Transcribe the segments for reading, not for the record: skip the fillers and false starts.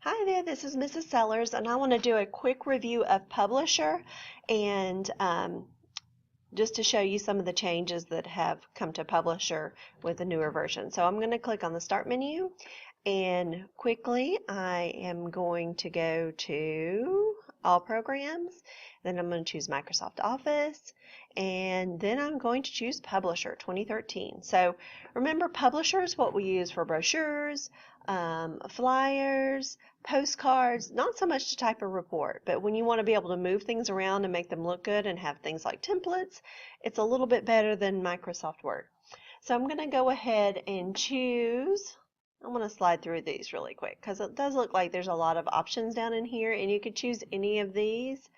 Hi there, this is Mrs. Sellers, and I want to do a quick review of Publisher and just to show you some of the changes that have come to Publisher with the newer version. So I'm going to click on the Start menu, and quickly I am going to go to All Programs, then I'm going to choose Microsoft Office, and then I'm going to choose Publisher 2013. So remember, Publisher is what we use for brochures, flyers, postcards, not so much to type a report, but when you want to be able to move things around and make them look good and have things like templates, it's a little bit better than Microsoft Word. So I'm going to go ahead and choose, I'm going to slide through these really quick because it does look like there's a lot of options down in here and you could choose any of these,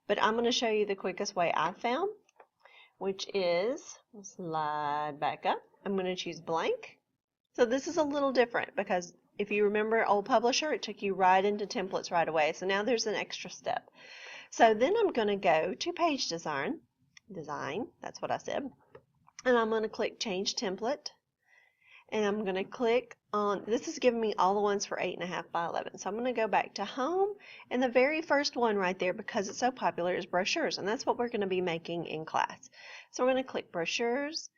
but I'm going to show you the quickest way I found, which is, slide back up, I'm going to choose blank. So this is a little different because if you remember old Publisher, it took you right into templates right away. So now there's an extra step. So then I'm going to go to Page Design, that's what I said, and I'm going to click Change Template, and I'm going to click on, this is giving me all the ones for 8.5 by 11. So I'm going to go back to Home, and the very first one right there, because it's so popular, is brochures, and that's what we're going to be making in class. So we're going to click Brochures,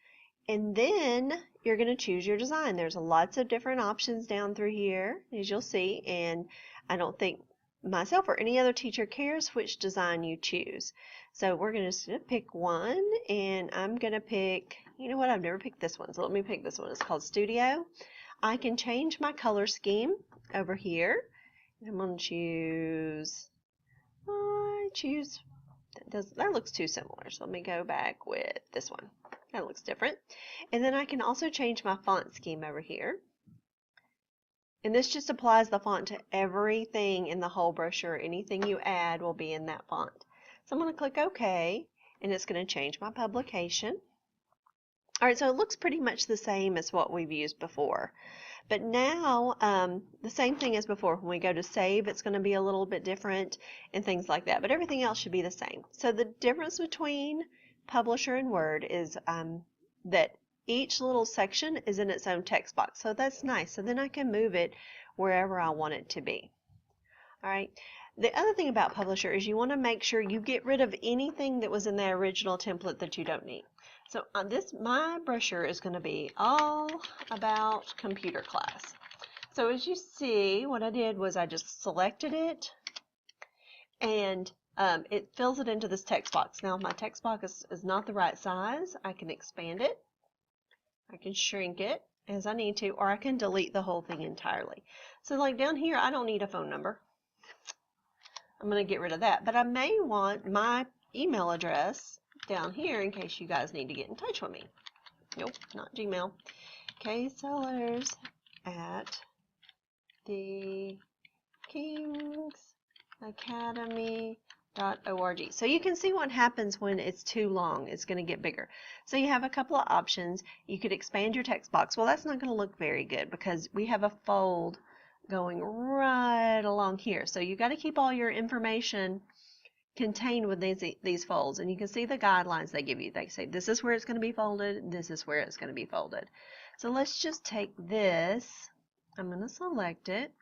and then you're going to choose your design. There's lots of different options down through here, as you'll see, and I don't think myself or any other teacher cares which design you choose. So we're going to pick one, and I'm going to pick, you know what, I've never picked this one, so let me pick this one. It's called Studio. I can change my color scheme over here. I'm going to choose, that looks too similar, so let me go back with this one. That looks different. And then I can also change my font scheme over here. And this just applies the font to everything in the whole brochure. Anything you add will be in that font. So I'm going to click OK, and it's going to change my publication. Alright, so it looks pretty much the same as what we've used before. But now, the same thing as before. When we go to save, it's going to be a little bit different and things like that. But everything else should be the same. So the difference between Publisher and Word is that each little section is in its own text box. So that's nice. So then I can move it wherever I want it to be. Alright. The other thing about Publisher is you want to make sure you get rid of anything that was in the original template that you don't need. So my brochure is going to be all about computer class. So as you see, what I did was I just selected it, and it fills it into this text box. Now, if my text box is not the right size, I can expand it, I can shrink it as I need to, or I can delete the whole thing entirely. So like down here, I don't need a phone number. I'm going to get rid of that, but I may want my email address down here in case you guys need to get in touch with me. Nope, not Gmail. Sellers at thekingsacademy.org. So you can see what happens when it's too long. It's going to get bigger. So you have a couple of options. You could expand your text box. Well, that's not going to look very good because we have a fold going right along here. So you got to keep all your information contained with these folds, and you can see the guidelines they give you. They say this is where it's going to be folded, this is where it's going to be folded. So let's just take this, I'm going to select it,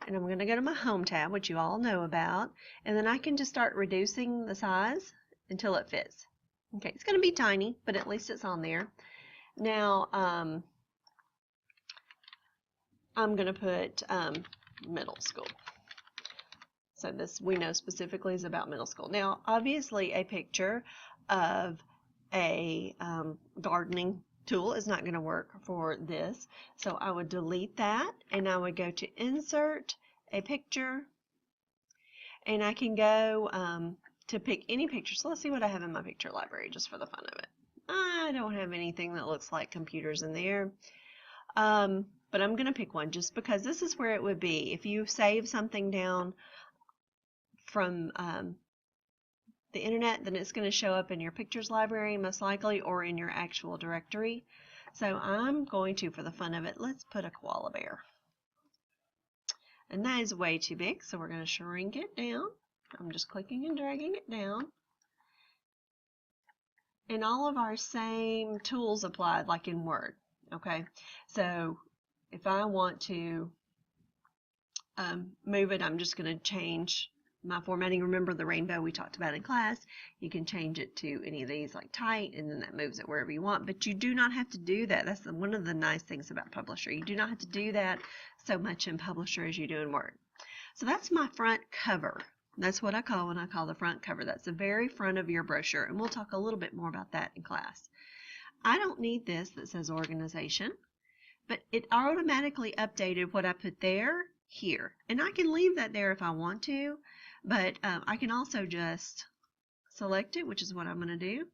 and I'm going to go to my Home tab, which you all know about, and then I can just start reducing the size until it fits. Okay, it's going to be tiny, but at least it's on there. Now, I'm going to put middle school. So this we know specifically is about middle school. Now, obviously, a picture of a gardening tool is not going to work for this. So I would delete that, and I would go to Insert a Picture, and I can go to pick any picture. So let's see what I have in my picture library just for the fun of it. I don't have anything that looks like computers in there. But I'm going to pick one just because this is where it would be. If you save something down from the internet, then it's going to show up in your pictures library most likely, or in your actual directory. So I'm going to, for the fun of it, let's put a koala bear. And that is way too big, so we're going to shrink it down. I'm just clicking and dragging it down. And all of our same tools applied like in Word. Okay, so if I want to move it, I'm just going to change my formatting. Remember the rainbow we talked about in class? You can change it to any of these like tight, and then that moves it wherever you want. But you do not have to do that. That's one of the nice things about Publisher. You do not have to do that so much in Publisher as you do in Word. So that's my front cover. That's what I call when I call the front cover. That's the very front of your brochure, and we'll talk a little bit more about that in class. I don't need this that says organization, but it automatically updated what I put there here. And I can leave that there if I want to, but I can also just select it, which is what I'm going to do.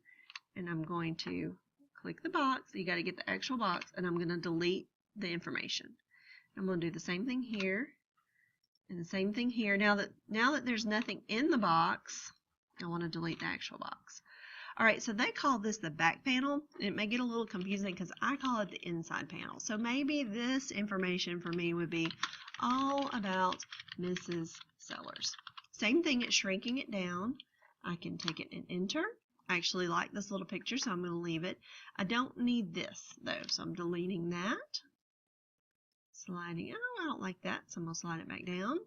And I'm going to click the box. You got to get the actual box, and I'm going to delete the information. I'm going to do the same thing here and the same thing here. Now that there's nothing in the box, I want to delete the actual box. All right, so they call this the back panel. It may get a little confusing because I call it the inside panel. So maybe this information for me would be all about Mrs. Sellers. Same thing, it's shrinking it down. I can take it and enter. I actually like this little picture, so I'm going to leave it. I don't need this, though, so I'm deleting that. Sliding, oh, I don't like that, so I'm going to slide it back down.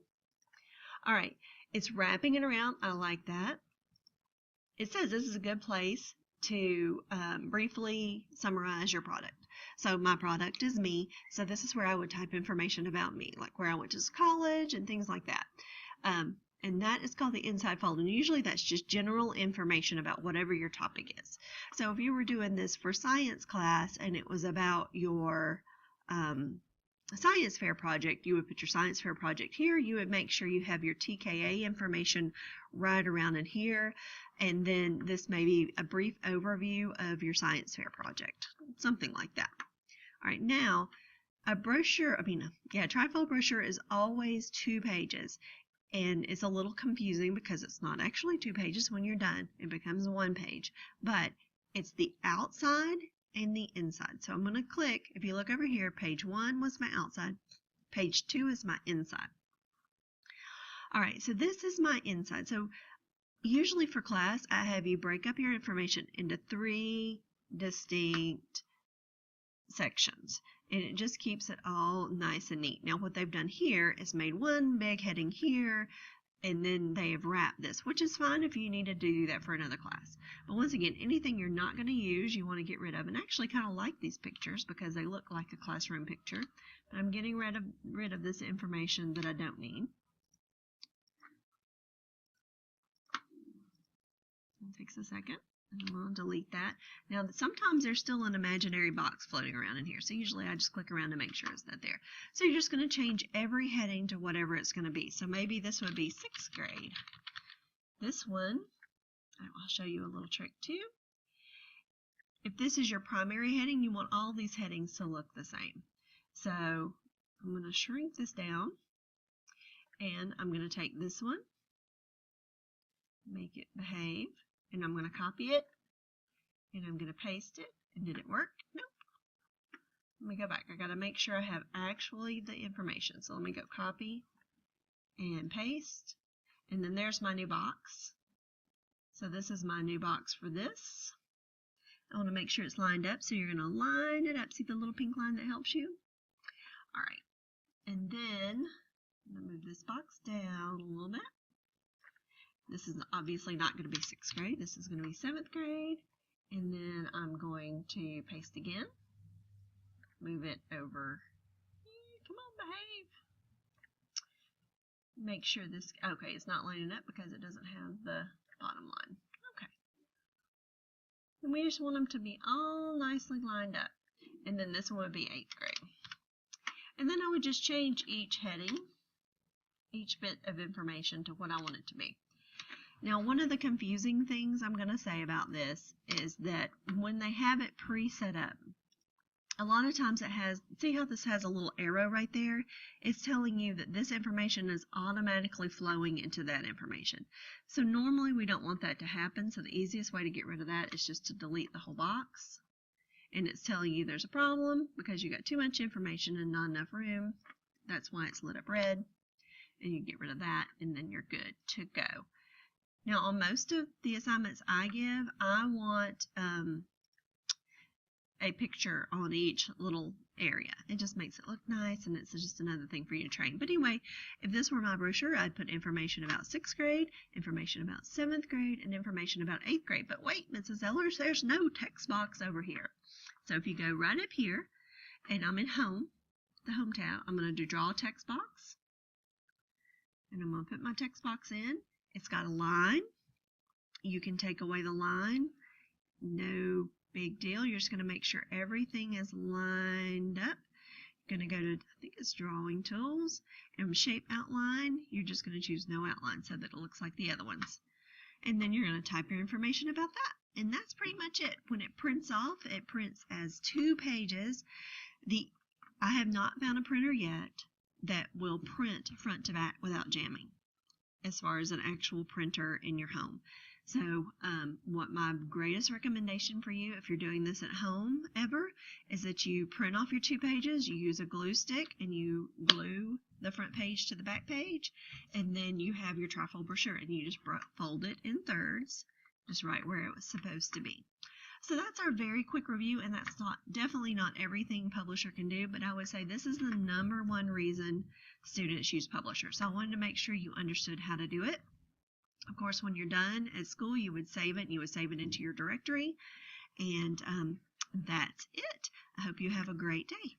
All right, it's wrapping it around. I like that. It says this is a good place to briefly summarize your product. So my product is me, so this is where I would type information about me, like where I went to college and things like that. And that is called the inside fold, and usually that's just general information about whatever your topic is. So if you were doing this for science class and it was about your science fair project, you would put your science fair project here. You would make sure you have your TKA information right around in here, and then this may be a brief overview of your science fair project, something like that. All right, now a brochure, a trifold brochure is always 2 pages, and it's a little confusing because it's not actually 2 pages when you're done. It becomes 1 page, but it's the outside and the inside. So I'm going to click, if you look over here, page 1 was my outside, page 2 is my inside. All right, so this is my inside. So usually for class, I have you break up your information into 3 distinct sections, and it just keeps it all nice and neat. Now what they've done here is made one big heading here, and then they have wrapped this, which is fine if you need to do that for another class. But once again, anything you're not going to use, you want to get rid of. And I actually kind of like these pictures because they look like a classroom picture. But I'm getting rid of this information that I don't need. It takes a second. And I'm going to delete that. Now, sometimes there's still an imaginary box floating around in here, so usually I just click around to make sure it's not there. So you're just going to change every heading to whatever it's going to be. So maybe this would be 6th grade. This one, I'll show you a little trick too. If this is your primary heading, you want all these headings to look the same. So I'm going to shrink this down, and I'm going to take this one, make it behave. And I'm going to copy it, and I'm going to paste it. And did it work? Nope. Let me go back. I got to make sure I have actually the information. So let me go copy and paste. And then there's my new box. So this is my new box for this. I want to make sure it's lined up. So you're going to line it up. See the little pink line that helps you? All right. And then I'm going to move this box down a little bit. This is obviously not going to be 6th grade. This is going to be 7th grade. And then I'm going to paste again. Move it over. Come on, behave. Make sure this, okay, it's not lining up because it doesn't have the bottom line. Okay. And we just want them to be all nicely lined up. And then this one would be 8th grade. And then I would just change each heading, each bit of information to what I want it to be. Now, one of the confusing things I'm going to say about this is that when they have it pre-set up, a lot of times it has, see how this has a little arrow right there? It's telling you that this information is automatically flowing into that information. So normally we don't want that to happen, so the easiest way to get rid of that is just to delete the whole box. And it's telling you there's a problem because you got too much information and not enough room. That's why it's lit up red. And you get rid of that, and then you're good to go. Now, on most of the assignments I give, I want a picture on each little area. It just makes it look nice, and it's just another thing for you to train. But anyway, if this were my brochure, I'd put information about 6th grade, information about 7th grade, and information about 8th grade. But wait, Mrs. Ellers, there's no text box over here. So if you go right up here, and I'm in Home, the Home tab, I'm going to do Draw a Text Box. And I'm going to put my text box in. It's got a line. You can take away the line. No big deal. You're just going to make sure everything is lined up. You're going to go to, I think it's Drawing Tools, and Shape Outline. You're just going to choose No Outline so that it looks like the other ones. And then you're going to type your information about that. And that's pretty much it. When it prints off, it prints as 2 pages. I have not found a printer yet that will print front to back without jamming, as far as an actual printer in your home. So what my greatest recommendation for you, if you're doing this at home ever, is that you print off your 2 pages, you use a glue stick, and you glue the front page to the back page, and then you have your trifold brochure, and you just fold it in thirds, just right where it was supposed to be. So that's our very quick review, and that's definitely not everything Publisher can do, but I would say this is the #1 reason students use Publisher. So I wanted to make sure you understood how to do it. Of course, when you're done at school, you would save it, and you would save it into your directory, and that's it. I hope you have a great day.